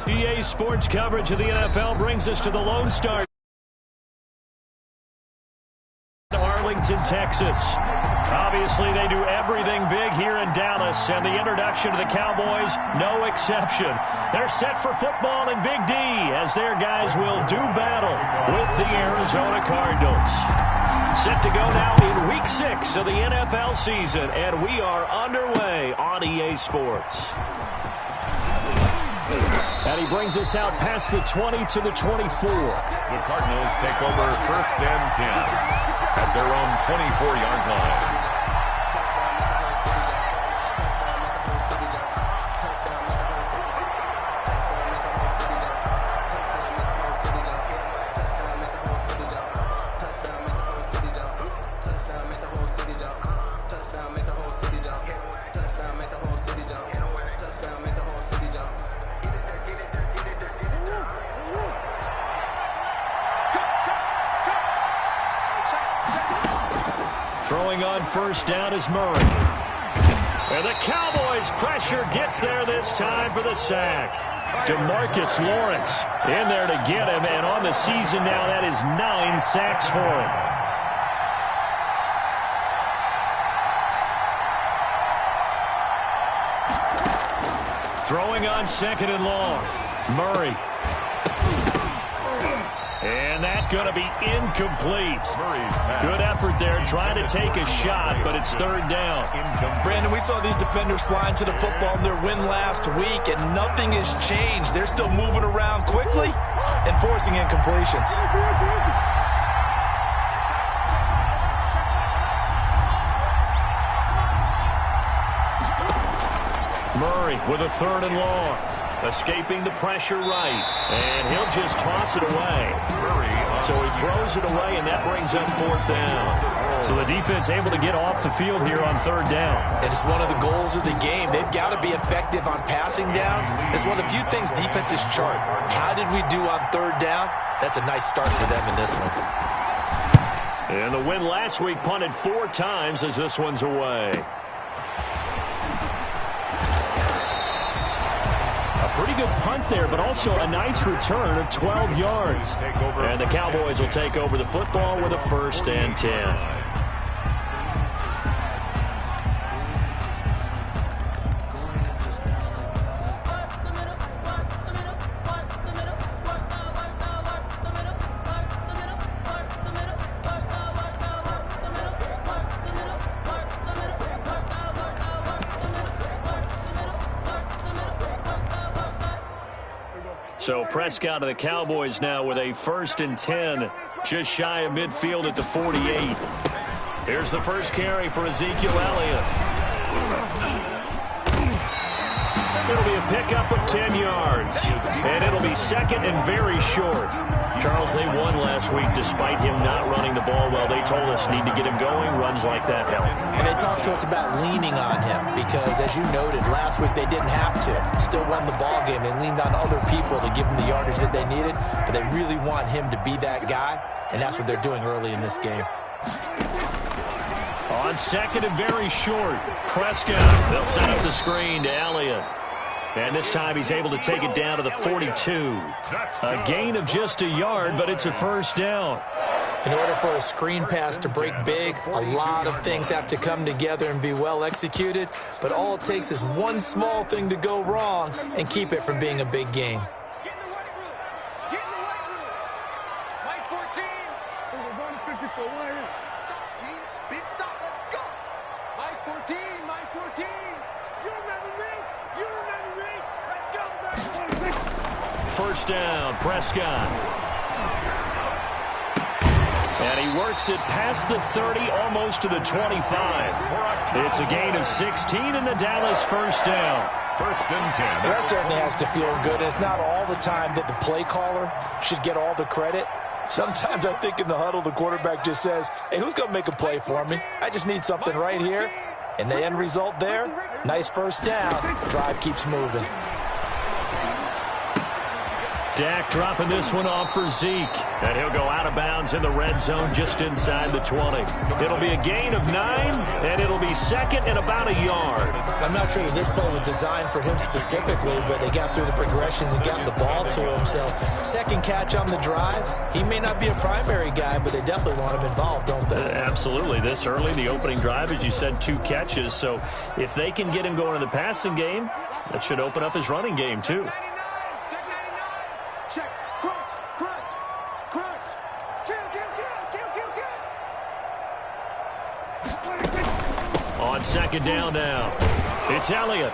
EA Sports coverage of the NFL brings us to the Lone Star. Arlington, Texas. Obviously, they do everything big here in Dallas, and the introduction to the Cowboys, no exception. They're set for football in Big D as their guys will do battle with the Arizona Cardinals. Set to go now in Week 6 of the NFL season, and we are underway on EA Sports. And he brings us out past the 20 to the 24. The Cardinals take over 1st and 10 at their own 24-yard line. Throwing on 1st down is Murray. And the Cowboys' pressure gets there this time for the sack. DeMarcus Lawrence in there to get him, and on the season now, that is 9 sacks for him. Throwing on 2nd and long. Murray. And that's going to be incomplete. Good effort there, trying to take a shot, but it's 3rd down. Brandon, we saw these defenders flying to the football in their win last week, and nothing has changed. They're still moving around quickly and forcing incompletions. Murray with a 3rd and long. Escaping the pressure right. And he'll just toss it away. So he throws it away, and that brings up 4th down. So the defense able to get off the field here on 3rd down. And it's one of the goals of the game. They've got to be effective on passing downs. It's one of the few things defenses chart. How did we do on 3rd down? That's a nice start for them in this one. And the win last week punted 4 times as this one's away. Pretty good punt there, but also a nice return of 12 yards. And the Cowboys will take over the football with a 1st and 10. So Prescott of the Cowboys now with a 1st and 10, just shy of midfield at the 48. Here's the first carry for Ezekiel Elliott. It'll be a pickup of 10 yards, and it'll be 2nd and very short. Charles, they won last week despite him not running the ball well. They told us need to get him going. Runs like that help. And they talked to us about leaning on him because, as you noted, last week they didn't have to. Still won the ball game. They leaned on other people to give them the yardage that they needed, but they really want him to be that guy, and that's what they're doing early in this game. On 2nd and very short, Prescott. They'll set up the screen to Elliott. And this time he's able to take it down to the 42. A gain of just a yard, but it's a 1st down. In order for a screen pass to break big, a lot of things have to come together and be well executed. But all it takes is one small thing to go wrong and keep it from being a big gain. Get in the white room. Get in the white room. White 14. Stop, G. Big stop. Let's go. White 14. White 14. You remember me? You remember me? Let's go, baby. 1st down, Prescott. And he works it past the 30, almost to the 25. It's a gain of 16 and the Dallas 1st down. 1st and 10. That certainly has to feel good. It's not all the time that the play caller should get all the credit. Sometimes I think in the huddle, the quarterback just says, hey, who's going to make a play for me? I just need something right here. And the end result there, nice 1st down. Drive keeps moving. Dak dropping this one off for Zeke. And he'll go out of bounds in the red zone just inside the 20. It'll be a gain of 9, and it'll be second and about a yard. I'm not sure that this play was designed for him specifically, but they got through the progressions and got the ball to him. So second catch on the drive. He may not be a primary guy, but they definitely want him involved, don't they? Absolutely. This early, the opening drive, as you said, 2 catches. So if they can get him going in the passing game, that should open up his running game too. On second down now, it's Elliott.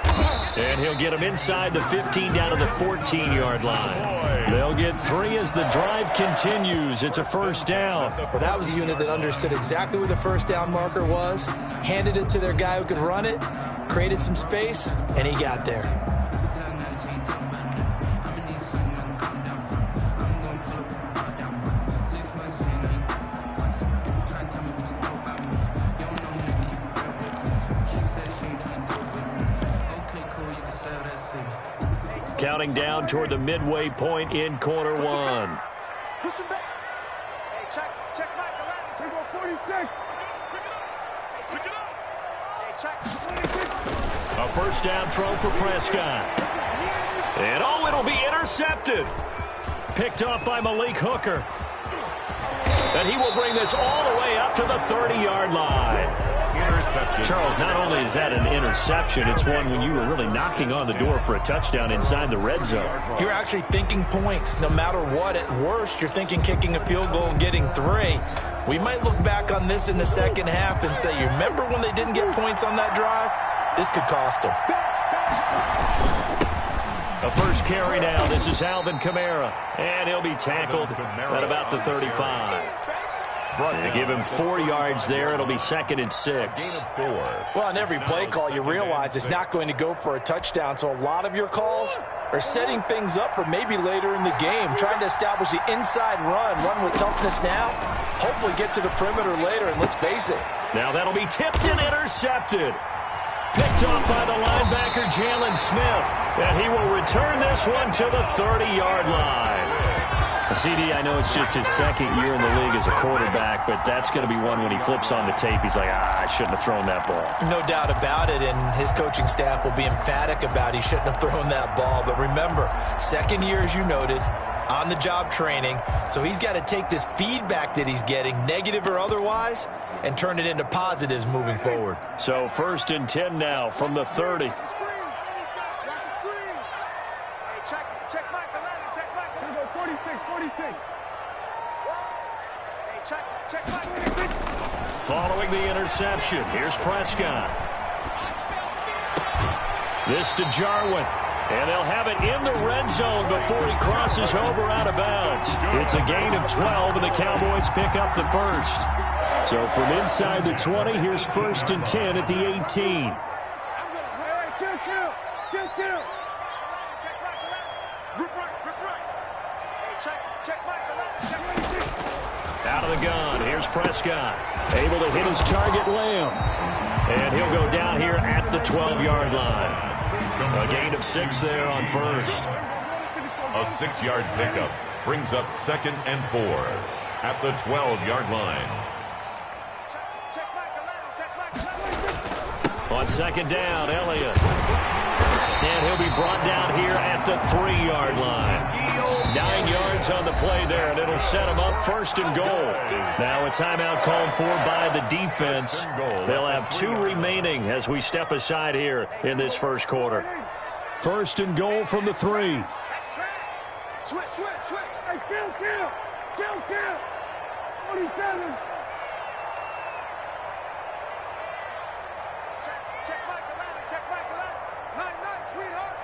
And he'll get him inside the 15 down to the 14-yard line. They'll get 3 as the drive continues. It's a first down. Well, that was a unit that understood exactly where the first down marker was, handed it to their guy who could run it, created some space, and he got there. Counting down toward the midway point in quarter 1. Push him back. Hey, check back the line. Take on 46. Pick it up. Hey, check 46. A first down throw for Prescott. And it'll be intercepted. Picked off by Malik Hooker. And he will bring this all the way up to the 30-yard line. Intercepted. Charles, not only is that an interception, it's one when you were really knocking on the door for a touchdown inside the red zone. You're actually thinking points. No matter what, at worst, you're thinking kicking a field goal and getting 3. We might look back on this in the second half and say, you remember when they didn't get points on that drive? This could cost them. A first carry now. This is Alvin Kamara. And he'll be tackled at about the 35. They give him 4 yards there. It'll be 2nd and 6. Well, on every play call, you realize it's not going to go for a touchdown. So a lot of your calls are setting things up for maybe later in the game, trying to establish the inside run with toughness now, hopefully get to the perimeter later, and let's face it. Now that'll be tipped and intercepted. Picked off by the linebacker, Jalen Smith. And he will return this one to the 30-yard line. CD, I know it's just his 2nd year in the league as a quarterback, but that's going to be one when he flips on the tape, he's like, I shouldn't have thrown that ball. No doubt about it, and his coaching staff will be emphatic about he shouldn't have thrown that ball. But remember, 2nd year, as you noted, on-the-job training, so he's got to take this feedback that he's getting, negative or otherwise, and turn it into positives moving forward. So 1st and 10 now from the 30. Following the interception, here's Prescott. This to Jarwin. And they'll have it in the red zone before he crosses over out of bounds. It's a gain of 12, and the Cowboys pick up the first. So from inside the 20, here's 1st and 10 at the 18. Out of the gun, here's Prescott. Able to hit his target, Lamb. And he'll go down here at the 12-yard line. A gain of 6 there on 1st. A 6-yard pickup brings up 2nd and 4 at the 12-yard line. On 2nd down, Elliott. And he'll be brought down here at the 3-yard line. 9 yards on the play there, and it'll set him up 1st and goal. Now a timeout called for by the defense. They'll have 2 remaining as we step aside here in this first quarter. 1st and goal from the 3. Switch. Hey, kill. 47. Check back the ladder. Nice, sweetheart.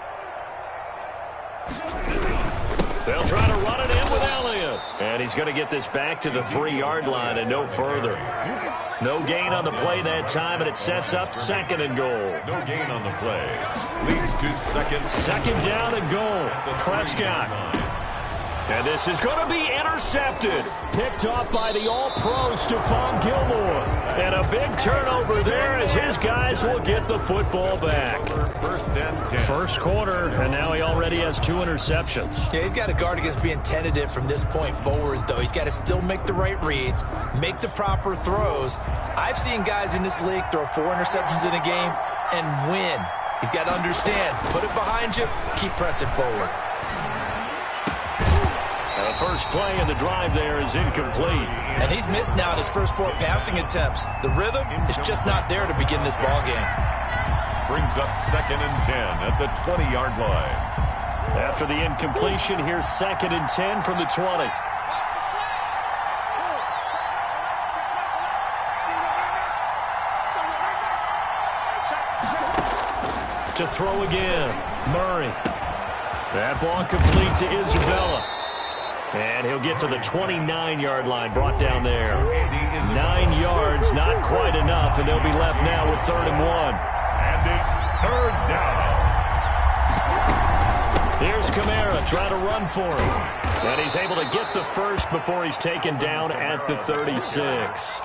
They'll try to run it in with Elliott. And he's going to get this back to the 3-yard line and no further. No gain on the play that time, and it sets up 2nd and goal. No gain on the play. Leads to 2nd. 2nd down and goal. Prescott. And this is going to be intercepted. Picked off by the All-Pro Stephon Gilmore. And a big turnover there as his guys will get the football back. First and 10. First quarter, and now he already has 2 interceptions. Yeah, he's got to guard against being tentative from this point forward, though. He's got to still make the right reads, make the proper throws. I've seen guys in this league throw 4 interceptions in a game and win. He's got to understand, put it behind you, keep pressing forward. The first play in the drive there is incomplete. And he's missed now at his first 4 passing attempts. The rhythm is just not there to begin this ball game. Brings up 2nd and 10 at the 20-yard line. After the incompletion, here's 2nd and 10 from the 20. To throw again, Murray. That ball complete to Isabella. And he'll get to the 29-yard line, brought down there. 9 yards, not quite enough, and they'll be left now with 3rd and 1. And it's 3rd down. Here's Kamara trying to run for him. And he's able to get the first before he's taken down at the 36.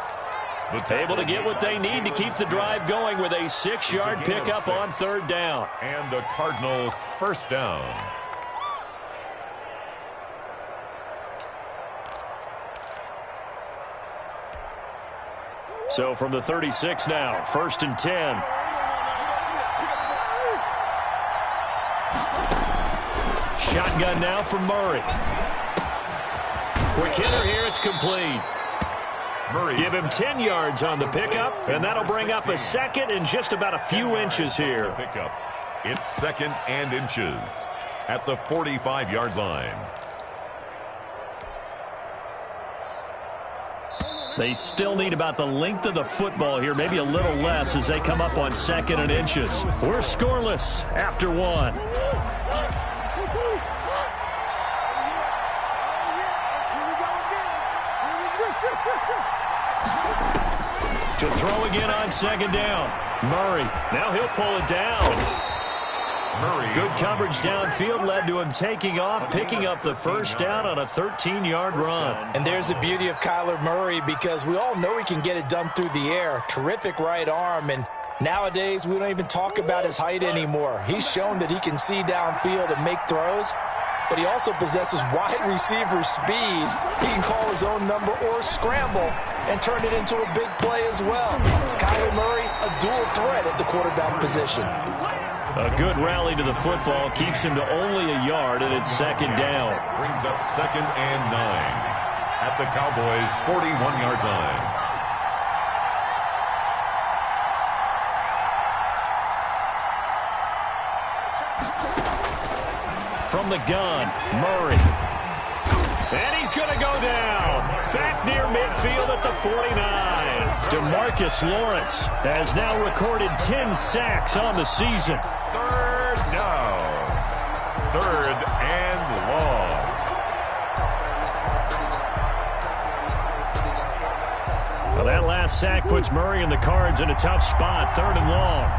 Able to get what they need to keep the drive going with a 6-yard pickup on 3rd down. And the Cardinals first down. So from the 36 now, 1st and 10. Shotgun now from Murray. Quick hitter here, it's complete. Murray. Give him 10 yards on the pickup, and that'll bring up a 2nd and just about a few inches here. Pickup. It's 2nd and inches at the 45-yard line. They still need about the length of the football here, maybe a little less as they come up on 2nd and inches. We're scoreless after 1. To throw again on 2nd down. Murray, now he'll pull it down. Murray. Good coverage downfield led to him taking off, picking up the first down on a 13-yard run. And there's the beauty of Kyler Murray, because we all know he can get it done through the air. Terrific right arm, and nowadays we don't even talk about his height anymore. He's shown that he can see downfield and make throws, but he also possesses wide receiver speed. He can call his own number or scramble and turn it into a big play as well. Kyler Murray, a dual threat at the quarterback position. A good rally to the football keeps him to only a yard, and it's 2nd down. Brings up 2nd and 9 at the Cowboys' 41-yard line. From the gun, Murray. And he's going to go down. Back near midfield at the 49. DeMarcus Lawrence has now recorded 10 sacks on the season. 3rd down. 3rd and long. Well, that last sack puts Murray and the Cards in a tough spot. 3rd and long.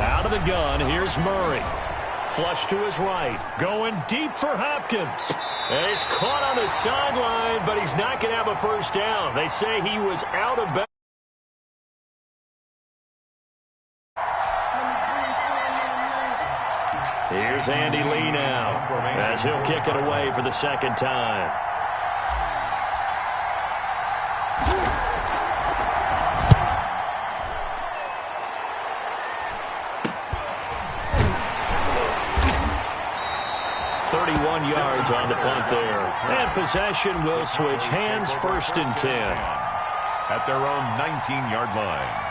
Out of the gun, here's Murray. Flush to his right. Going deep for Hopkins. And he's caught on the sideline, but he's not going to have a first down. They say he was out of bounds. Here's Andy Lee now, as he'll kick it away for the 2nd time. Yards on the punt there. And possession will switch hands, 1st and 10. At their own 19-yard line.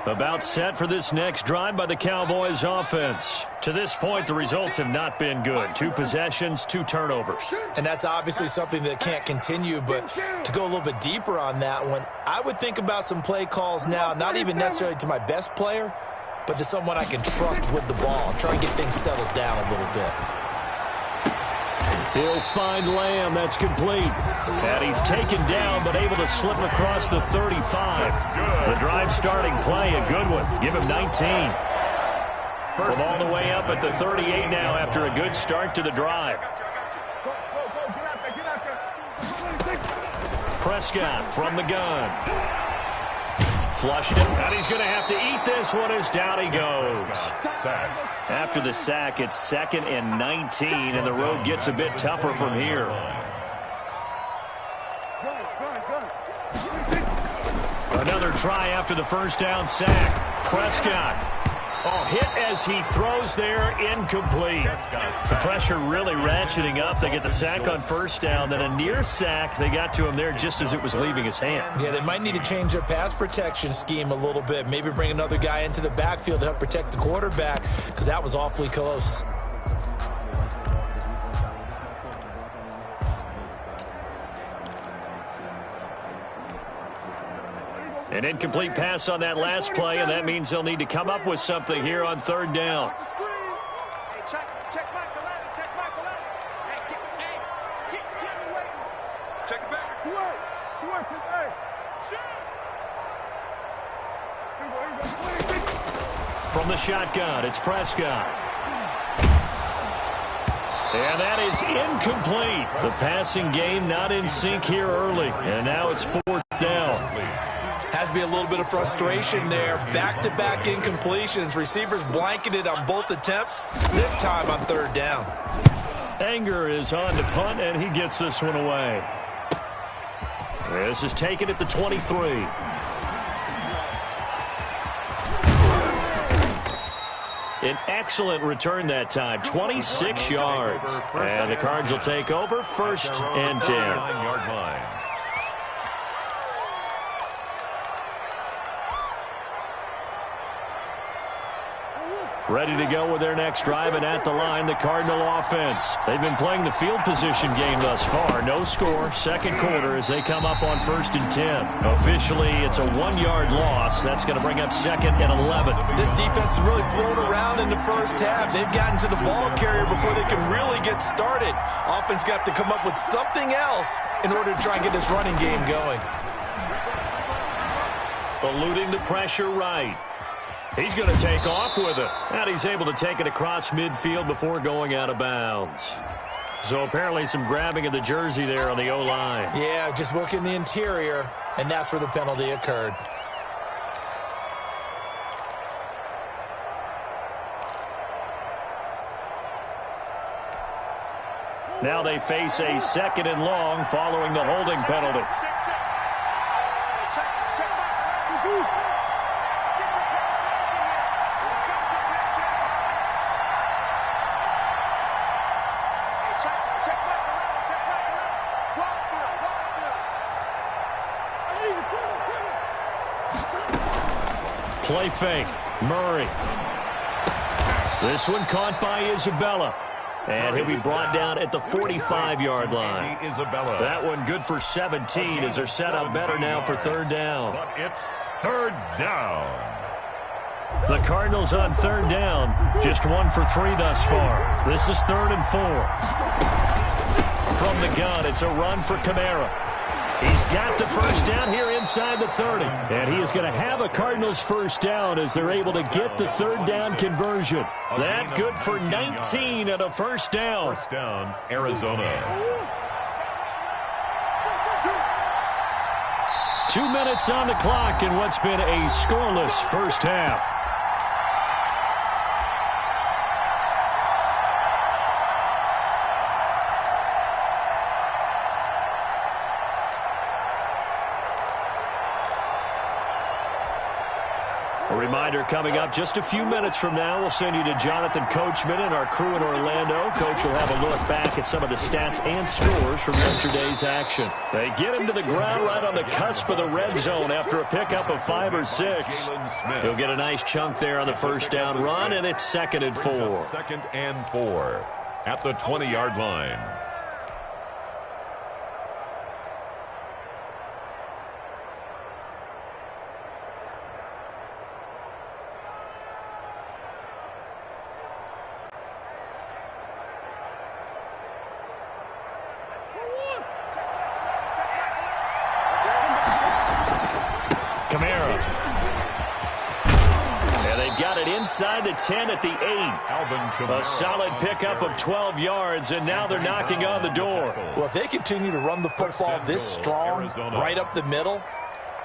About set for this next drive by the Cowboys offense. To this point, the results have not been good. 2 possessions, 2 turnovers. And that's obviously something that can't continue, but to go a little bit deeper on that one, I would think about some play calls now, not even necessarily to my best player, but to someone I can trust with the ball. Try and get things settled down a little bit. He'll find Lamb. That's complete. And he's taken down, but able to slip across the 35. The drive starting play, a good one. Give him 19. From all the way up at the 38 now after a good start to the drive. Prescott from the gun. Flushed him, and he's going to have to eat this one as down he goes. After the sack, it's 2nd and 19, and the road gets a bit tougher from here. Another try after the first down sack. Prescott. Oh, hit as he throws there, incomplete. The pressure really ratcheting up. They get the sack on first down, then a near sack. They got to him there just as it was leaving his hand. Yeah, they might need to change their pass protection scheme a little bit. Maybe bring another guy into the backfield to help protect the quarterback, because that was awfully close. An incomplete pass on that last play, and that means they'll need to come up with something here on third down. From the shotgun, it's Prescott. And that is incomplete. The passing game not in sync here early, and now it's 4th down. Has to be a little bit of frustration there. Back-to-back incompletions. Receivers blanketed on both attempts, this time on third down. Anger is on to punt, and he gets this one away. This is taken at the 23. An excellent return that time, 26 yards. And the Cards will take over 1st and 10. 9-yard line. Ready to go with their next drive, and at the line, the Cardinal offense. They've been playing the field position game thus far. No score, 2nd quarter as they come up on 1st and 10. Officially, it's a 1-yard loss. That's going to bring up 2nd and 11. This defense has really flown around in the first half. They've gotten to the ball carrier before they can really get started. Offense got to come up with something else in order to try and get this running game going. Eluding the pressure right. He's going to take off with it. And he's able to take it across midfield before going out of bounds. So apparently some grabbing of the jersey there on the O-line. Yeah, just look in the interior, and that's where the penalty occurred. Now they face a 2nd and long following the holding penalty. Play fake. Murray. This one caught by Isabella. And he'll be brought down at the 45-yard line. Isabella. That one good for 17 as they're set up better now for third down. But it's 3rd down. The Cardinals on third down. Just 1 for 3 thus far. This is 3rd and 4. From the gun, it's a run for Kamara. He's got the first down here inside the 30. And he is going to have a Cardinals first down as they're able to get the third down conversion. That good for 19 and a first down. First down, Arizona. 2 minutes on the clock in what's been a scoreless first half. A reminder coming up just a few minutes from now, we'll send you to Jonathan Coachman and our crew in Orlando. Coach will have a look back at some of the stats and scores from yesterday's action. They get him to the ground right on the cusp of the red zone after a pickup of 5 or 6. He'll get a nice chunk there on the first down run, and it's 2nd and 4. 2nd and 4 at the 20-yard line. inside the 10 at the 8. A solid pickup of 12 yards, and now they're knocking on the door. Well, if they continue to run the football this strong, right up the middle,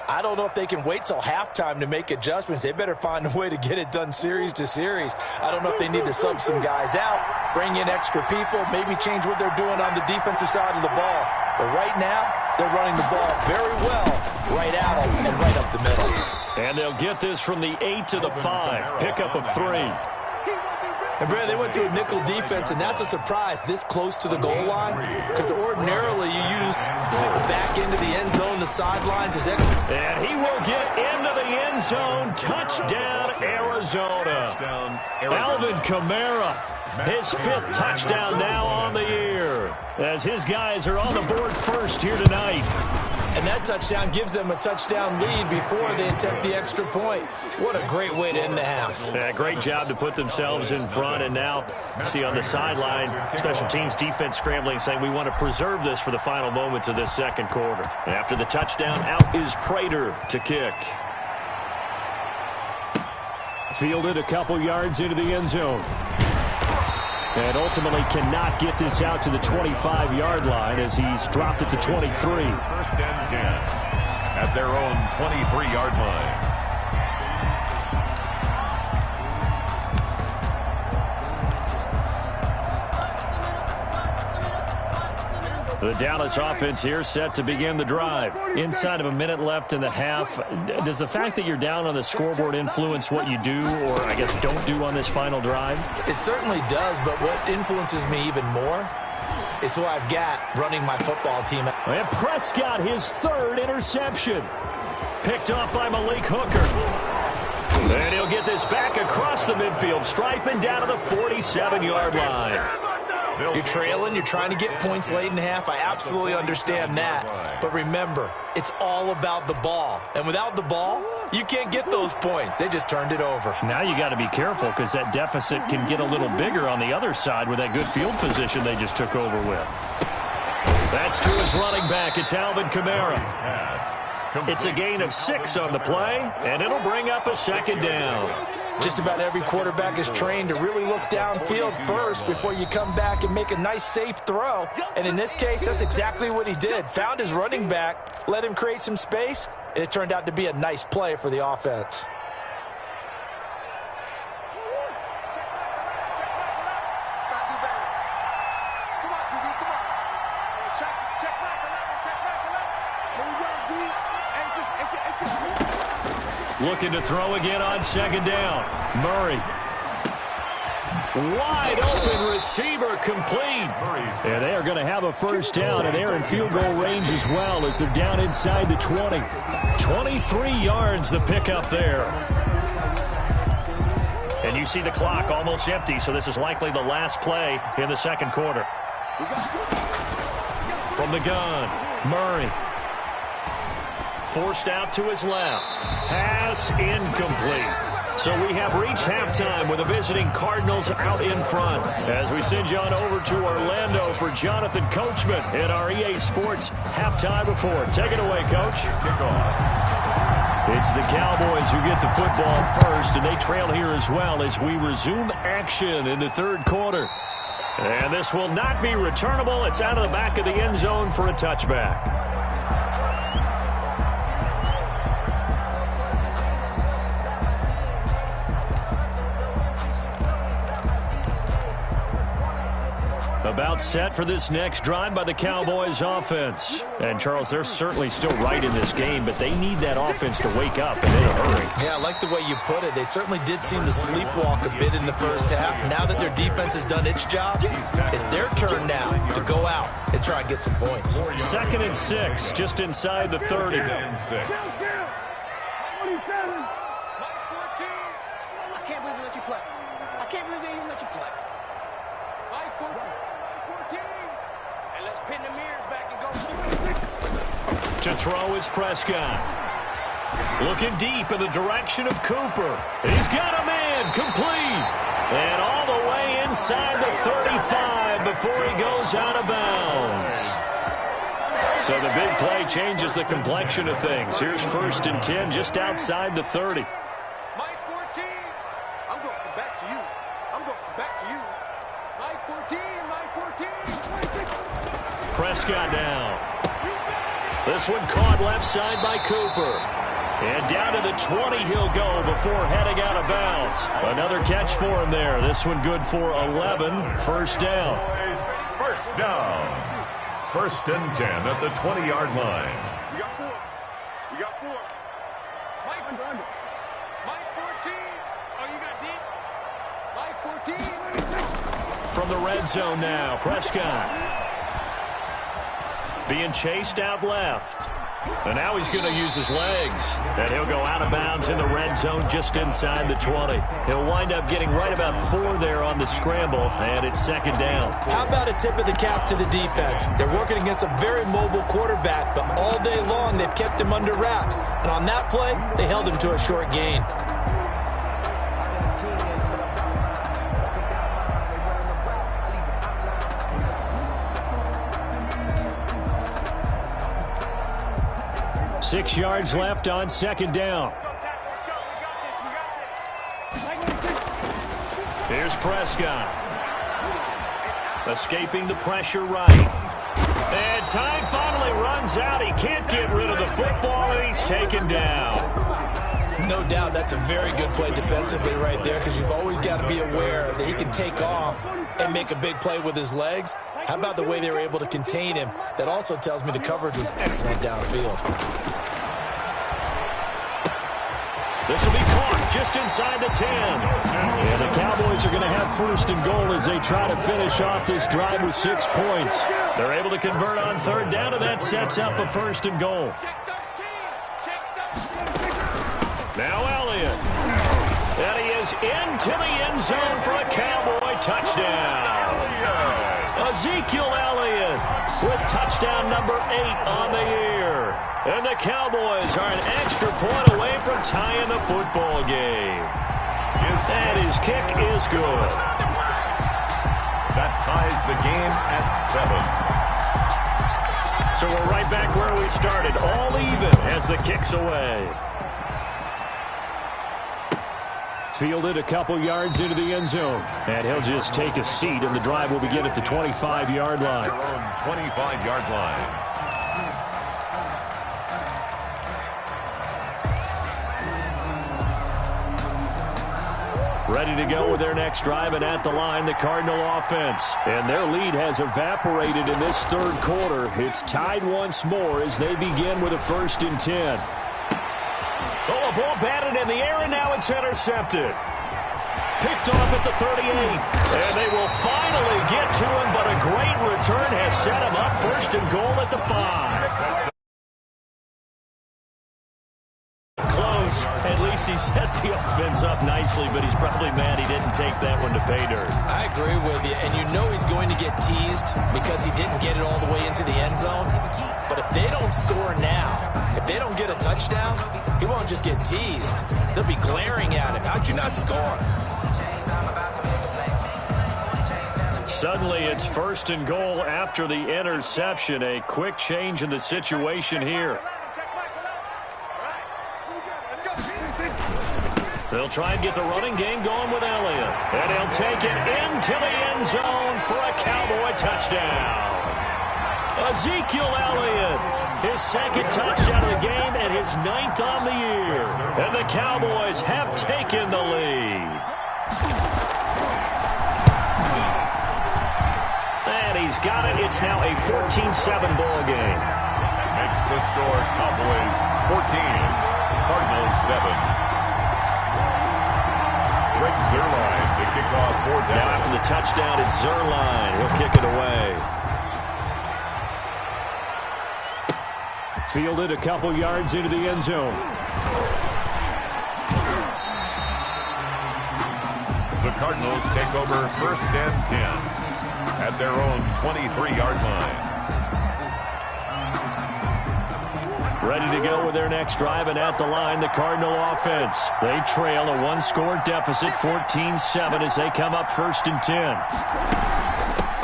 I don't know if they can wait till halftime to make adjustments. They better find a way to get it done series to series. I don't know if they need to sub some guys out, bring in extra people, maybe change what they're doing on the defensive side of the ball. But right now, they're running the ball very well, right at them and right up the middle. And they'll get this from the 8 to the 5, pickup of 3. And, Brad, they went to a nickel defense, and that's a surprise this close to the goal line, because ordinarily you use the back end of the end zone, the sidelines as extra. And he will get into the end zone. Touchdown, Arizona. Alvin Kamara, his 5th touchdown now on the year, as his guys are on the board first here tonight. And that touchdown gives them a touchdown lead before they attempt the extra point. What a great way to end the half. Yeah, great job to put themselves in front. And now, see on the sideline, special teams defense scrambling, saying we want to preserve this for the final moments of this second quarter. And after the touchdown, out is Prater to kick. Fielded a couple yards into the end zone. And ultimately cannot get this out to the 25-yard line as he's dropped at the 23. First and 10 at their own 23-yard line. The Dallas offense here set to begin the drive. Inside of a minute left in the half. Does the fact that you're down on the scoreboard influence what you do, or I guess don't do on this final drive? It certainly does, but what influences me even more is who I've got running my football team. And Prescott, his 3rd interception. Picked off by Malik Hooker. And he'll get this back across the midfield, striping down to the 47-yard line. You're trailing, you're trying to get points late in the half. I absolutely understand that. But remember, it's all about the ball. And without the ball, you can't get those points. They just turned it over. Now you got to be careful because that deficit can get a little bigger on the other side with that good field position they just took over with. That's to his running back. It's Alvin Kamara. It's a gain of 6 on the play, and it'll bring up a second down. Just about every quarterback is trained to really look downfield first before you come back and make a nice, safe throw. And in this case, that's exactly what he did. Found his running back, let him create some space, and it turned out to be a nice play for the offense. Looking to throw again on second down. Murray. Wide open receiver complete. And they are going to have a first down, and they're in field goal range as well as they're down inside the 20. 23 yards the pickup there. And you see the clock almost empty, so this is likely the last play in the second quarter. From the gun, Murray. Forced out to his left. Pass incomplete. So we have reached halftime with the visiting Cardinals out in front. As we send you on over to Orlando for Jonathan Coachman in our EA Sports Halftime Report. Take it away, Coach. It's the Cowboys who get the football first, and they trail here as well as we resume action in the third quarter. And this will not be returnable. It's out of the back of the end zone for a touchback. About set for this next drive by the Cowboys offense. And, Charles, they're certainly still right in this game, but they need that offense to wake up and in a hurry. Yeah, I like the way you put it. They certainly did seem to sleepwalk a bit in the first half. Now that their defense has done its job, it's their turn now to go out and try and get some points. 2nd and 6, just inside the 30. I can't believe they let you play. I can't believe they even let you play. Mike 14. And let's pin the mirrors back and go. To throw is Prescott. Looking deep in the direction of Cooper. He's got a man complete. And all the way inside the 35 before he goes out of bounds. So the big play changes the complexion of things. Here's 1st and 10 just outside the 30. Mike 14. I'm going. This one caught left side by Cooper. And down to the 20 he'll go before heading out of bounds. Another catch for him there. This one good for 11. First down. First down. 1st and 10 at the 20-yard line. We got 4. We got 4. Mike under. Mike 14. Oh, you got deep. Mike 14. From the red zone now, Prescott. Being chased out left. And now he's going to use his legs. And he'll go out of bounds in the red zone just inside the 20. He'll wind up getting right about 4 there on the scramble, and it's 2nd down. How about a tip of the cap to the defense? They're working against a very mobile quarterback, but all day long they've kept him under wraps. And on that play, they held him to a short gain. Six yards left on 2nd down. Here's Prescott. Escaping the pressure right. And time finally runs out. He can't get rid of the football, and he's taken down. No doubt that's a very good play defensively right there, because you've always got to be aware that he can take off and make a big play with his legs. How about the way they were able to contain him? That also tells me the coverage was excellent downfield. This will be caught just inside the 10. And the Cowboys are going to have 1st and goal as they try to finish off this drive with 6 points. They're able to convert on 3rd down, and that sets up a 1st and goal. Now Elliott. And he is into the end zone for a Cowboy touchdown. Ezekiel Elliott with touchdown number 8 on the year. And the Cowboys are an extra point away from tying the football game. And his kick is good. That ties the game at 7. So we're right back where we started, all even as the kick's away. Fielded a couple yards into the end zone. And he'll just take a seat, and the drive will begin at the 25-yard line. Their own 25-yard line. Ready to go with their next drive, and at the line, the Cardinal offense. And their lead has evaporated in this 3rd quarter. It's tied once more as they begin with a 1st and 10. Oh, a ball batted in the air, and now it's intercepted. Picked off at the 38. And they will finally get to him, but a great return has set him up 1st and goal at the 5. Close. At least he set the offense up nicely, but he's probably mad he didn't take that one to pay dirt. I agree with you, and you know he's going to get teased because he didn't get it all the way into the end zone. But if they don't score now, if they don't get a touchdown, he won't just get teased. They'll be glaring at him. How'd you not score? Suddenly, it's 1st and goal after the interception. A quick change in the situation here. They'll try and get the running game going with Elliott. And he'll take it into the end zone for a Cowboy touchdown. Ezekiel Elliott, his 2nd touchdown of the game and his 9th on the year. And the Cowboys have taken the lead. And he's got it. It's now a 14-7 ball game. Makes the score Cowboys 14, Cardinals 7. Greg Zuerlein to kick off 4th down. Now after the touchdown, it's Zuerlein. He'll kick it away. Fielded a couple yards into the end zone. The Cardinals take over 1st and 10 at their own 23-yard line. Ready to go with their next drive, and at the line, the Cardinal offense. They trail a 1-score deficit, 14-7, as they come up 1st and 10.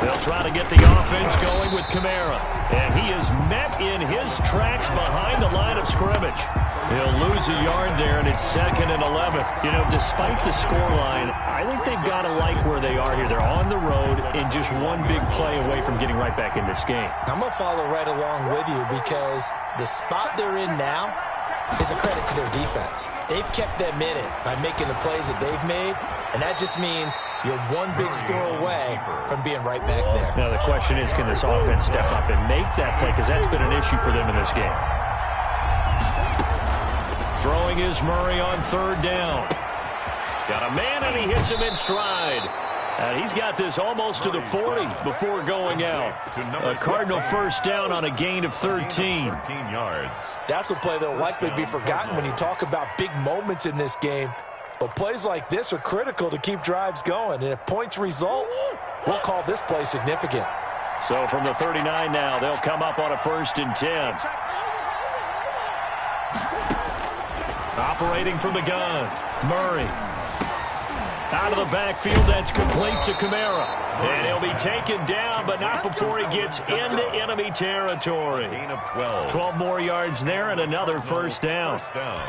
They'll try to get the offense going with Kamara. And he is met in his tracks behind the line of scrimmage. He'll lose a yard there, and it's 2nd and 11. You know, despite the scoreline, I think they've got to like where they are here. They're on the road and just one big play away from getting right back in this game. I'm going to follow right along with you because the spot they're in now is a credit to their defense. They've kept them in it by making the plays that they've made, and that just means you're one big score away from being right back there. Now, the question is, can this offense step up and make that play? Because that's been an issue for them in this game. Throwing is Murray on 3rd down. Got a man, and he hits him in stride. And he's got this almost to the 40 before going out. A Cardinal first down on a gain of 13. Yards. That's a play that will likely be forgotten when you talk about big moments in this game. But plays like this are critical to keep drives going. And if points result, we'll call this play significant. So from the 39 now, they'll come up on a 1st and 10. Operating from the gun, Murray. Out of the backfield, that's complete to Kamara. And he'll be taken down, but not before he gets into enemy territory. Gain of 12. 12 more yards there and another first down. First down.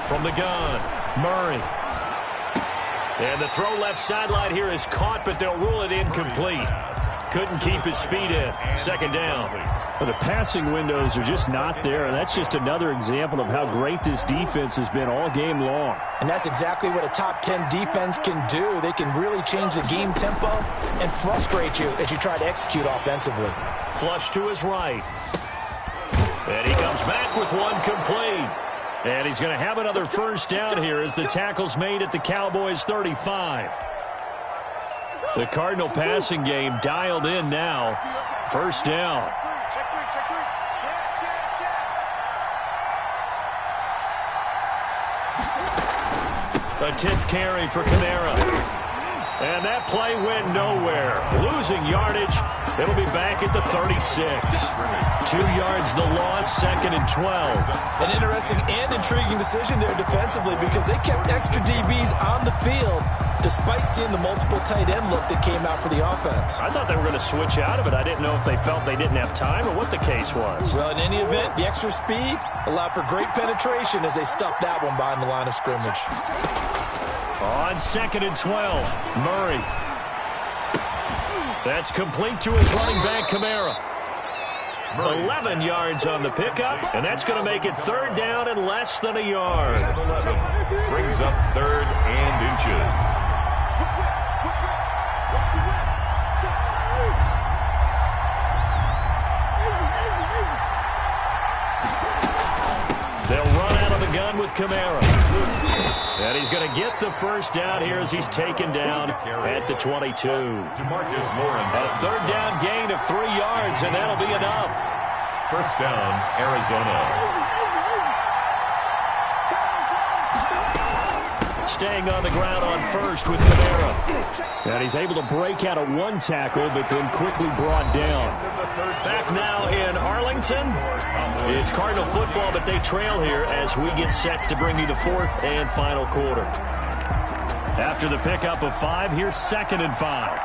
From the gun, Murray. And the throw left sideline here is caught, but they'll rule it incomplete. Couldn't keep his feet in. 2nd down. Well, the passing windows are just not there, and that's just another example of how great this defense has been all game long. And that's exactly what a top 10 defense can do. They can really change the game tempo and frustrate you as you try to execute offensively. Flush to his right. And he comes back with one complete. And he's going to have another first down here as the tackle's made at the Cowboys' 35. The Cardinal passing game dialed in now. First down. A 10th carry for Kamara. And that play went nowhere. Losing yardage. It'll be back at the 36. 2 yards the loss, 2nd and 12. An interesting and intriguing decision there defensively because they kept extra DBs on the field despite seeing the multiple tight end look that came out for the offense. I thought they were going to switch out of it. I didn't know if they felt they didn't have time or what the case was. Well, in any event, the extra speed allowed for great penetration as they stuffed that one behind the line of scrimmage. On 2nd and 12, Murray. That's complete to his running back, Kamara. 11 yards on the pickup, and that's going to make it 3rd down and less than a yard. 11 brings up 3rd and inches. They'll run out of the gun with Kamara. And he's going to get the first down here as he's taken down at the 22. A 3rd down gain of 3 yards, and that'll be enough. First down, Arizona. Staying on the ground on 1st with Kamara. And he's able to break out of one tackle, but then quickly brought down. Back now in Arlington. It's Cardinal football, but they trail here as we get set to bring you the 4th and final quarter. After the pickup of 5, here's 2nd and 5.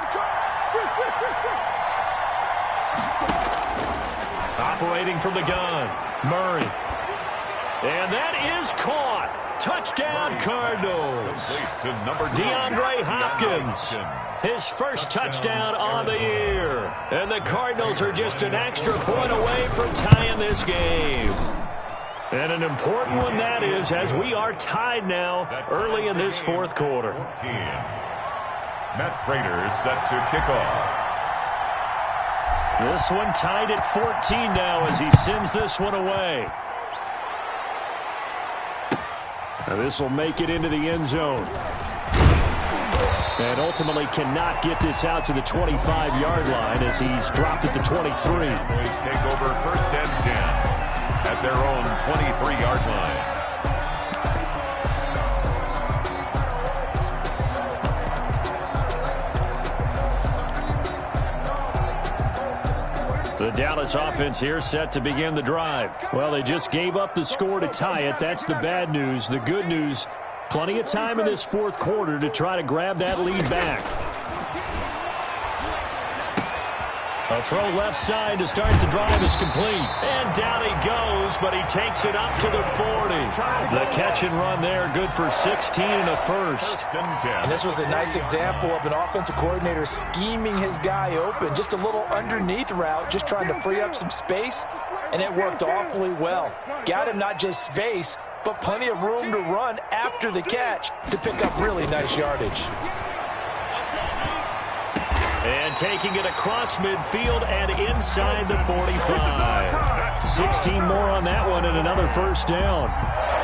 Operating from the gun, Murray. And that is caught. Touchdown, Cardinals. DeAndre Hopkins, his first touchdown on the year. And the Cardinals are just an extra point away from tying this game. And an important one that is, as we are tied now early in this 4th quarter. Matt Prater set to kick off. This one tied at 14 now as he sends this one away. Now this will make it into the end zone. And ultimately cannot get this out to the 25-yard line as he's dropped at the 23. Cowboys take over 1st and 10 at their own 23-yard line. The Dallas offense here set to begin the drive. Well, they just gave up the score to tie it. That's the bad news. The good news, plenty of time in this fourth quarter to try to grab that lead back. A throw left side to start the drive is complete. And down he goes, but he takes it up to the 40. The catch and run there, good for 16 and a first. And this was a nice example of an offensive coordinator scheming his guy open. Just a little underneath route, just trying to free up some space, and it worked awfully well. Got him not just space, but plenty of room to run after the catch to pick up really nice yardage. And taking it across midfield and inside the 45. 16 more on that one and another first down.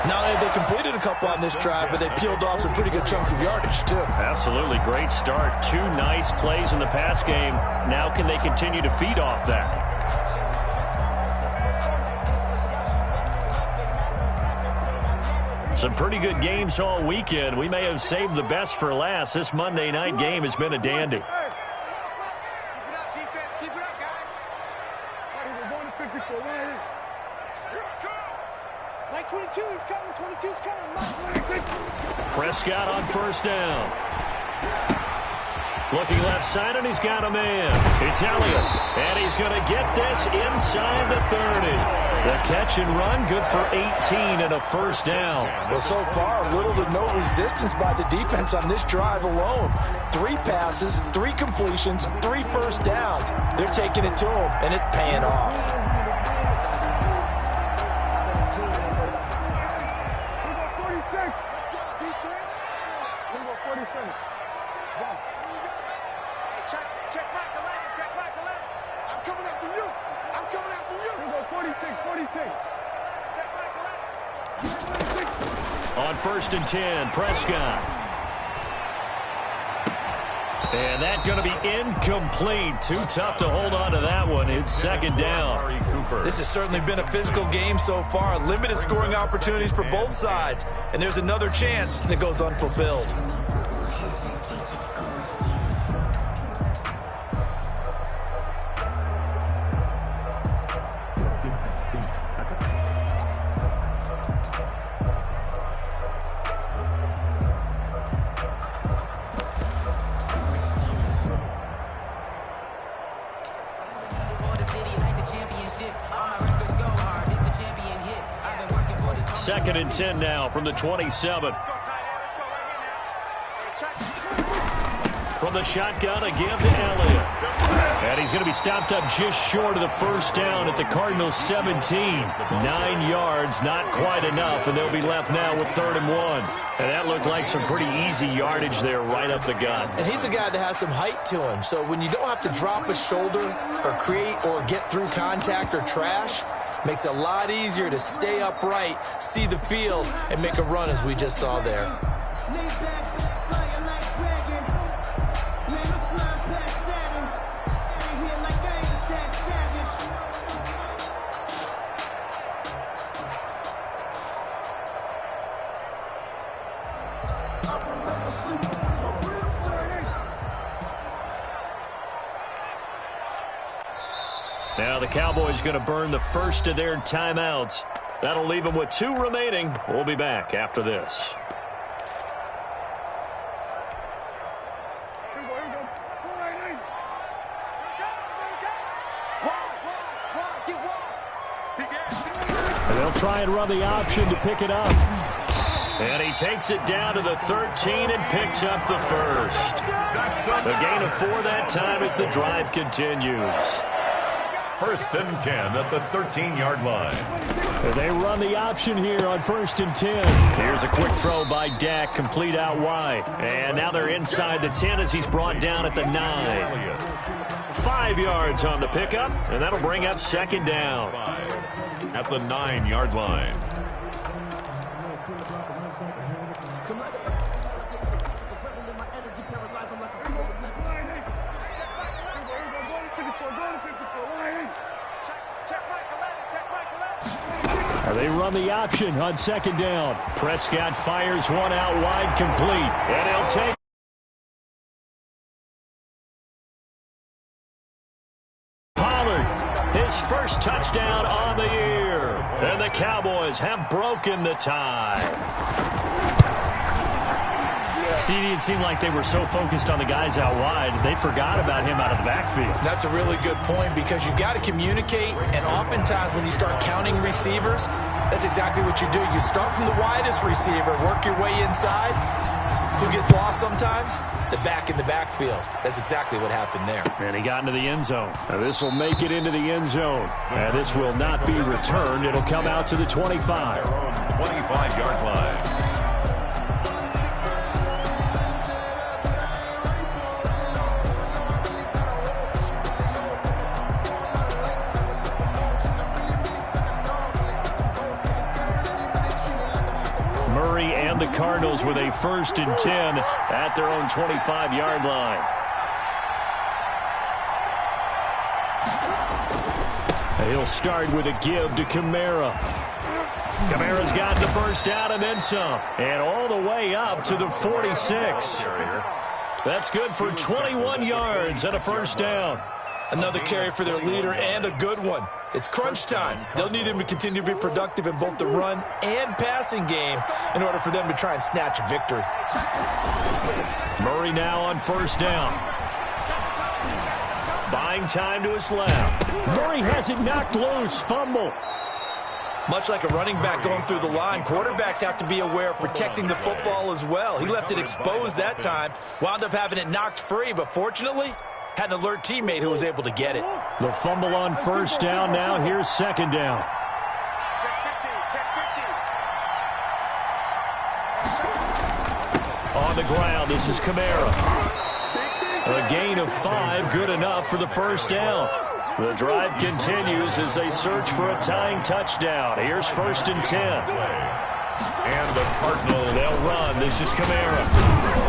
Now they completed a couple on this drive, but they peeled off some pretty good chunks of yardage, too. Absolutely great start. 2 nice plays in the pass game. Now can they continue to feed off that? Some pretty good games all weekend. We may have saved the best for last. This Monday night game has been a dandy. Prescott on first down. Looking left side, and he's got a man. It's Elliott. And he's going to get this inside the 30. The catch and run, good for 18 and a first down. Well, so far, little to no resistance by the defense on this drive alone. 3 passes, 3 completions, 3 first downs. They're taking it to him, and it's paying off. On first and 10, Prescott. And that's going to be incomplete. Too tough to hold on to that one. It's second down. This has certainly been a physical game so far. Limited scoring opportunities for both sides. And there's another chance that goes unfulfilled. Second and 10 now from the 27. From the shotgun, a give to Elliott. And he's going to be stopped up just short of the first down at the Cardinals' 17. 9 yards, not quite enough, and they'll be left now with 3rd and 1. And that looked like some pretty easy yardage there right up the gut. And he's a guy that has some height to him, so when you don't have to drop a shoulder or create or get through contact or trash, makes it a lot easier to stay upright, see the field, and make a run as we just saw there. Now the Cowboys going to burn the first of their timeouts. That'll leave them with 2 remaining. We'll be back after this. And they'll try and run the option to pick it up. And he takes it down to the 13 and picks up the first. A gain of 4 that time as the drive continues. First and 10 at the 13-yard line. They run the option here on first and 10. Here's a quick throw by Dak, complete out wide. And now they're inside the 10 as he's brought down at the 9. 5 yards on the pickup, and that'll bring up second down. At the 9-yard line. They run the option on second down. Prescott fires one out wide, complete. And he'll take Pollard. his first touchdown on the year. And the Cowboys have broken the tie. CD, it seemed like they were so focused on the guys out wide, they forgot about him out of the backfield. That's a really good point because you've got to communicate, and oftentimes when you start counting receivers, that's exactly what you do. You start from the widest receiver, work your way inside. Who gets lost sometimes? The back in the backfield. That's exactly what happened there. And he got into the end zone. Now this will make it into the end zone. And this will not be returned. It'll come out to the 25. 25-yard line. The Cardinals with a 1st and 10 at their own 25-yard line. He'll start with a give to Kamara. Kamara's got the first down and then some. And all the way up to the 46. That's good for 21 yards and a first down. Another carry for their leader and a good one. It's crunch time. They'll need him to continue to be productive in both the run and passing game in order for them to try and snatch a victory. Murray now on first down. Buying time to his left. Murray has it knocked loose. Fumble. Much like a running back going through the line, quarterbacks have to be aware of protecting the football as well. He left it exposed that time, wound up having it knocked free, but fortunately, had an alert teammate who was able to get it. The fumble on first down now. Here's second down. On the ground, this is Kamara. A gain of 5, good enough for the first down. The drive continues as they search for a tying touchdown. Here's 1st and 10. And the Cardinals, they'll run. This is Kamara.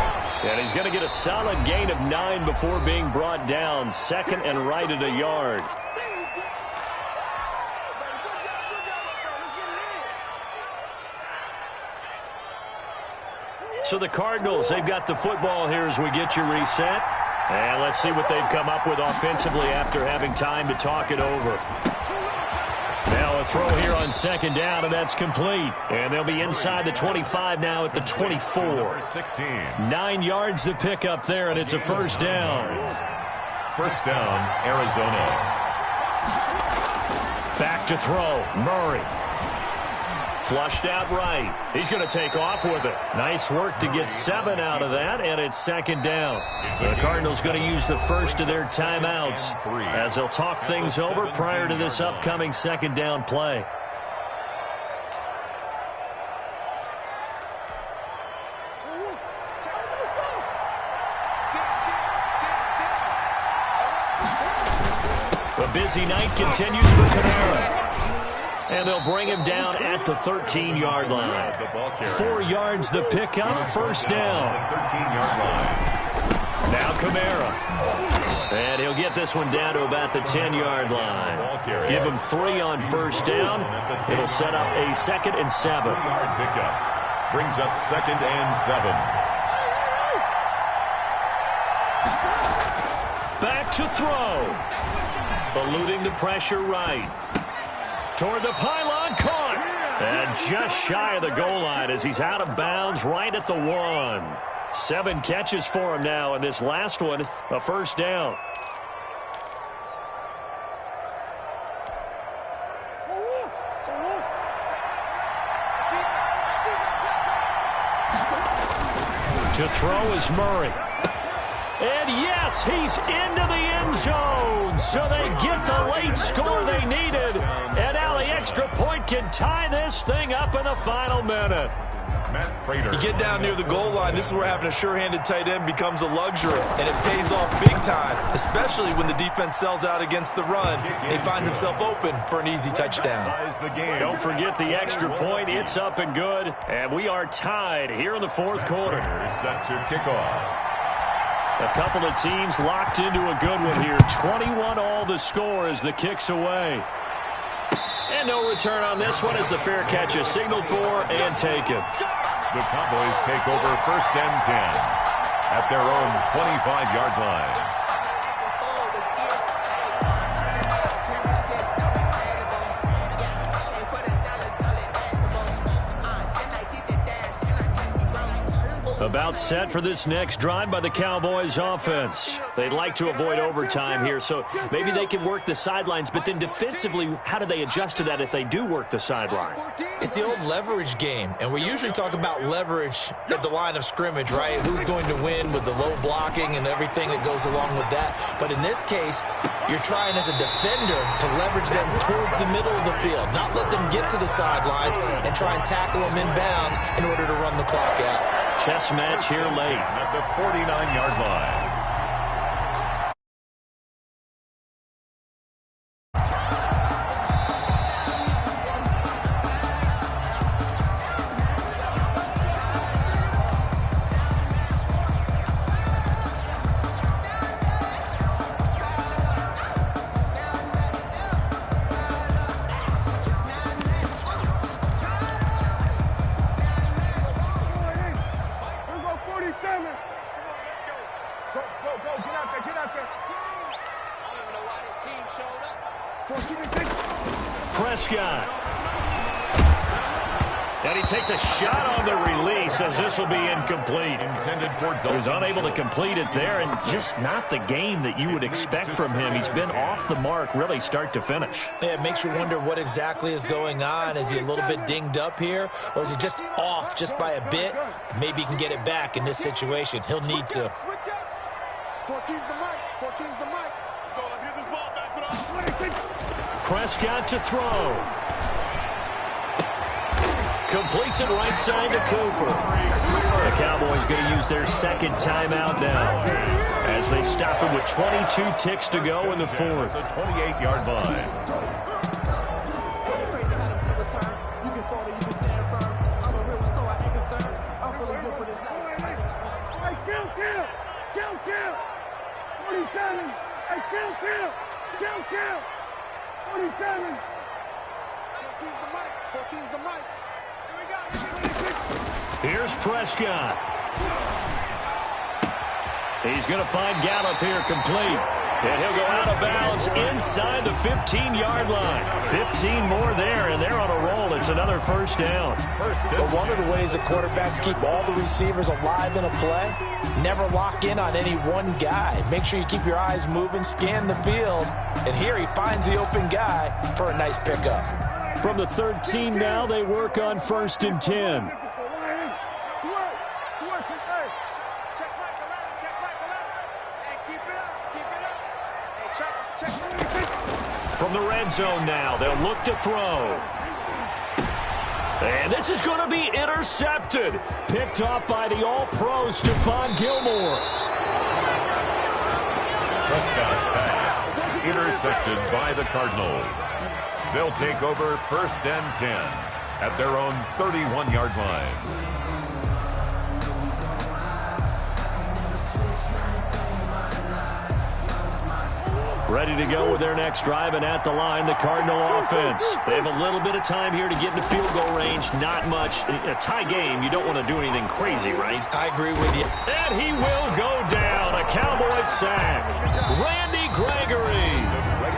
And he's going to get a solid gain of 9 before being brought down. 2nd and right at a yard. So the Cardinals, they've got the football here as we get you reset. And let's see what they've come up with offensively after having time to talk it over. Now a throw here on second down, and that's complete. And they'll be inside the 25 now at the 24. 9 yards to pick up there, and it's a first down. First down, Arizona. Back to throw, Murray. Flushed out right. He's going to take off with it. Nice work to get 7 out of that, and it's second down. The Cardinals going to use the first of their timeouts as they'll talk things over prior to this upcoming second down play. The busy night continues for Kamara. And they'll bring him down at the 13-yard line. 4 yards the pickup, first down. 13-yard line. Now Kamara. And he'll get this one down to about the 10-yard line. Give him 3 on first down. It'll set up a 2nd and 7. 3-yard pickup. Brings up 2nd and 7. Back to throw. Eluding the pressure right. Toward the pylon, caught. And just shy of the goal line as he's out of bounds right at the 1. 7 catches for him now, and this last one, a first down. To throw is Murray. And yes, he's into the end zone. So they get the late score they needed. And now the extra point can tie this thing up in the final minute. You get down near the goal line, this is where having a sure-handed tight end becomes a luxury. And it pays off big time, especially when the defense sells out against the run. He finds himself open for an easy touchdown. Don't forget the extra point. It's up and good. And we are tied here in the fourth quarter. Set to kick off. A couple of teams locked into a good one here. 21 all the score as the kick's away. And no return on this one as the fair catch is signaled for and taken. The Cowboys take over 1st and 10 at their own 25-yard line. About set for this next drive by the Cowboys offense. They'd like to avoid overtime here, so maybe they can work the sidelines, but then defensively, how do they adjust to that if they do work the sideline? It's the old leverage game, and we usually talk about leverage at the line of scrimmage, right? Who's going to win with the low blocking and everything that goes along with that. But in this case, you're trying as a defender to leverage them towards the middle of the field, not let them get to the sidelines and try and tackle them inbounds in order to run the clock out. Chess match here late. At the 49-yard line. Prescott. And he takes a shot on the release as this will be incomplete. Intended for He was unable to complete it there, and just not the game that you would expect from him. He's been off the mark really start to finish. Yeah, it makes you wonder what exactly is going on. Is he a little bit dinged up here, or is he just off just by a bit? Maybe he can get it back in this situation. He'll need to. 14's the mic. 14's the mic. Let's go. Let's get this ball back. Put on. Prescott to throw. Completes it right side to Cooper. The Cowboys going to use their second timeout now as they stop him with 22 ticks to go in the fourth. The 28-yard line. Kill. 47. Hey, kill. 47. 14's the mic. Here's Prescott. He's going to find Gallup here complete. And he'll go out of bounds inside the 15-yard line. 15 more there, and they're on a roll. It's another first down. But one of the ways that quarterbacks keep all the receivers alive in a play, never lock in on any one guy. Make sure you keep your eyes moving, scan the field, and here he finds the open guy for a nice pickup. From the 13 now, they work on 1st and 10. From the red zone now, they'll look to throw. And this is going to be intercepted. Picked off by the All-Pro, Stephon Gilmore. Prescott's pass intercepted by the Cardinals. They'll take over 1st and 10 at their own 31-yard line. Ready to go with their next drive, and at the line, the Cardinal offense. They have a little bit of time here to get into field goal range. Not much. A tie game, you don't want to do anything crazy, right? I agree with you. And he will go down. A Cowboys sack. Randy Gregory.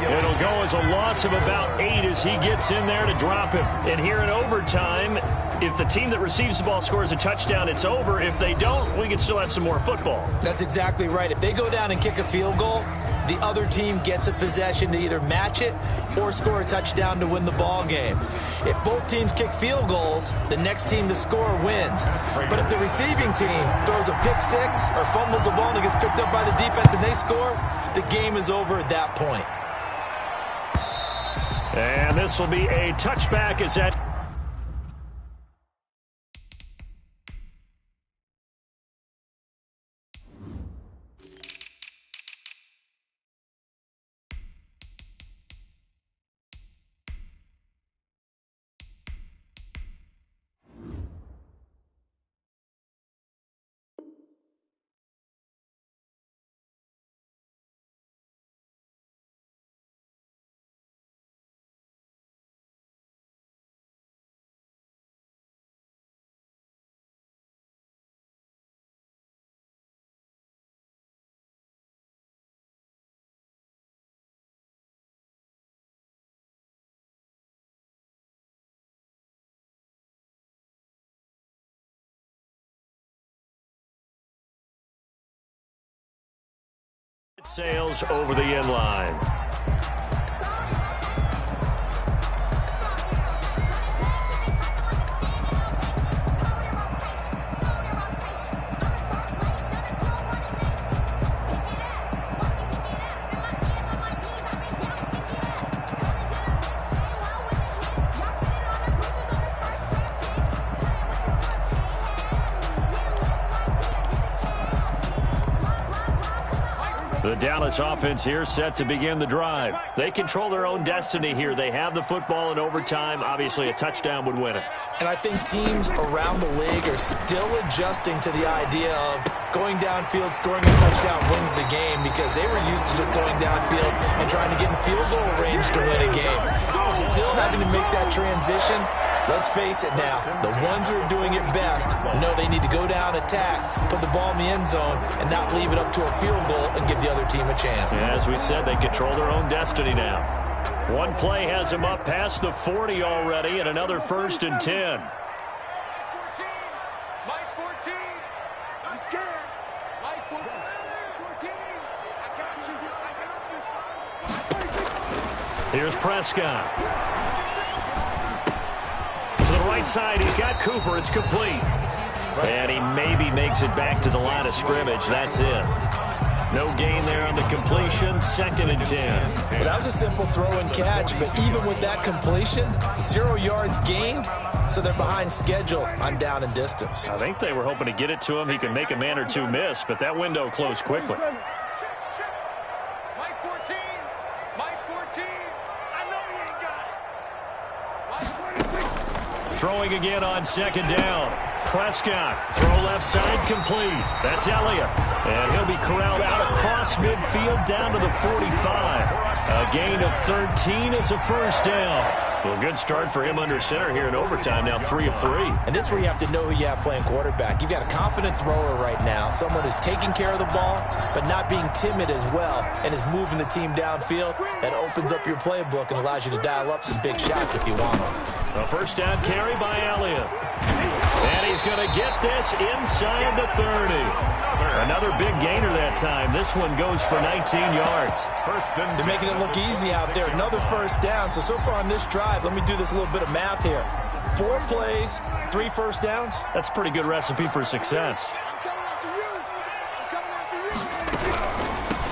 It'll go as a loss of about 8 as he gets in there to drop him. And here in overtime, if the team that receives the ball scores a touchdown, it's over. If they don't, we can still have some more football. That's exactly right. If they go down and kick a field goal, the other team gets a possession to either match it or score a touchdown to win the ball game. If both teams kick field goals, the next team to score wins. But if the receiving team throws a pick six or fumbles the ball and it gets picked up by the defense and they score, the game is over at that point. And this will be a touchback as that Sails over the end line. The Dallas offense here set to begin the drive. They control their own destiny here. They have the football in overtime. Obviously, a touchdown would win it. And I think teams around the league are still adjusting to the idea of going downfield, scoring a touchdown wins the game, because they were used to just going downfield and trying to get in field goal range to win a game. Still having to make that transition. Let's face it now, the ones who are doing it best know they need to go down, attack, put the ball in the end zone, and not leave it up to a field goal and give the other team a chance. Yeah, as we said, they control their own destiny now. One play has them up past the 40 already, and another 1st and 10. Mike 14. I'm scared. Mike 14. I got you. Here's Prescott. To the right side, he's got Cooper. It's complete. And he maybe makes it back to the line of scrimmage. That's it. No gain there on the completion. 2nd and 10. Well, that was a simple throw and catch, but even with that completion, 0 yards gained, so they're behind schedule on down and distance. I think they were hoping to get it to him. He could make a man or two miss, but that window closed quickly. Mike 14. Mike 14. I know you ain't got it. Mike 14. Throwing again on 2nd down. Prescott, throw left side, complete. That's Elliott. And he'll be corralled out across midfield down to the 45. A gain of 13. It's a 1st down. Well, good start for him under center here in overtime. Now 3 of 3. And this is where you have to know who you have playing quarterback. You've got a confident thrower right now, someone who's taking care of the ball, but not being timid as well, and is moving the team downfield. That opens up your playbook and allows you to dial up some big shots if you want them. A 1st down carry by Elliott. And he's going to get this inside the 30. Another big gainer that time. This one goes for 19 yards. They're making it look easy out there. Another 1st down. So far on this drive, let me do this little bit of math here. 4 plays, 3 1st downs. That's a pretty good recipe for success. I'm coming after you. I'm coming after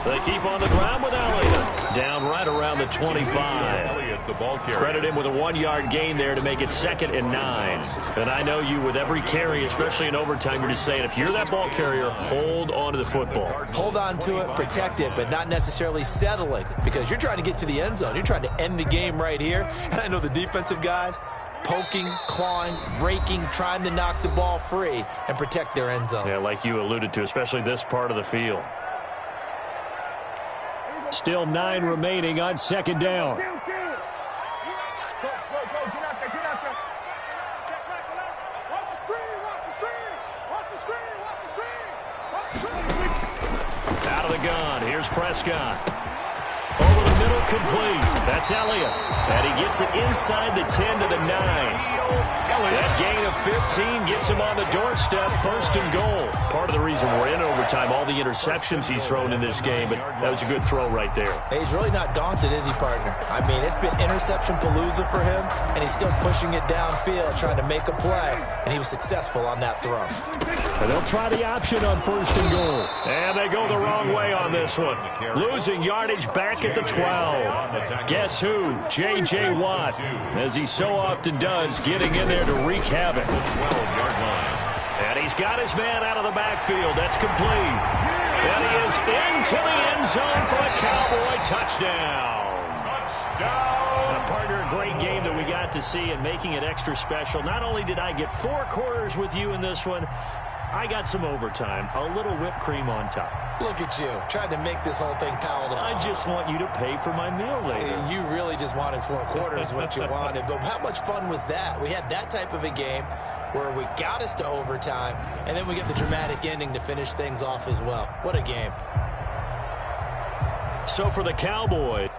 you. They keep on the ground with Elliott. Down right around the 25. The ball carrier. Credit him with a 1-yard gain there to make it 2nd and 9. And I know you, with every carry, especially in overtime, you're just saying, if you're that ball carrier, hold on to the football. Hold on to it, protect it, but not necessarily settling, because you're trying to get to the end zone. You're trying to end the game right here. And I know the defensive guys, poking, clawing, raking, trying to knock the ball free and protect their end zone. Yeah, like you alluded to, especially this part of the field. Still 9 remaining on 2nd down. Out of the gun, here's Prescott. Over the middle, complete. That's Elliott. And he gets it inside the 10 to the 9. That gain of 15 gets him on the doorstep, 1st and goal. Part of the reason we're in overtime, all the interceptions he's thrown in this game, but that was a good throw right there. Hey, he's really not daunted, is he, partner? I mean, it's been interception palooza for him, and he's still pushing it downfield, trying to make a play, and he was successful on that throw. And they'll try the option on 1st and goal. And they go the wrong way on this one. Losing yardage back at the 12. Guess who? J.J. Watt, as he so often does, getting in there to wreak havoc. 12-yard line. And he's got his man out of the backfield. That's complete. And he is into the end zone for a Cowboy touchdown. Partner, a great game that we got to see, and making it extra special. Not only did I get 4 quarters with you in this one, I got some overtime, a little whipped cream on top. Look at you, trying to make this whole thing palatable. I just want you to pay for my meal later. You really just wanted 4 quarters, what you wanted. But how much fun was that? We had that type of a game where we got us to overtime, and then we get the dramatic ending to finish things off as well. What a game. So for the Cowboys,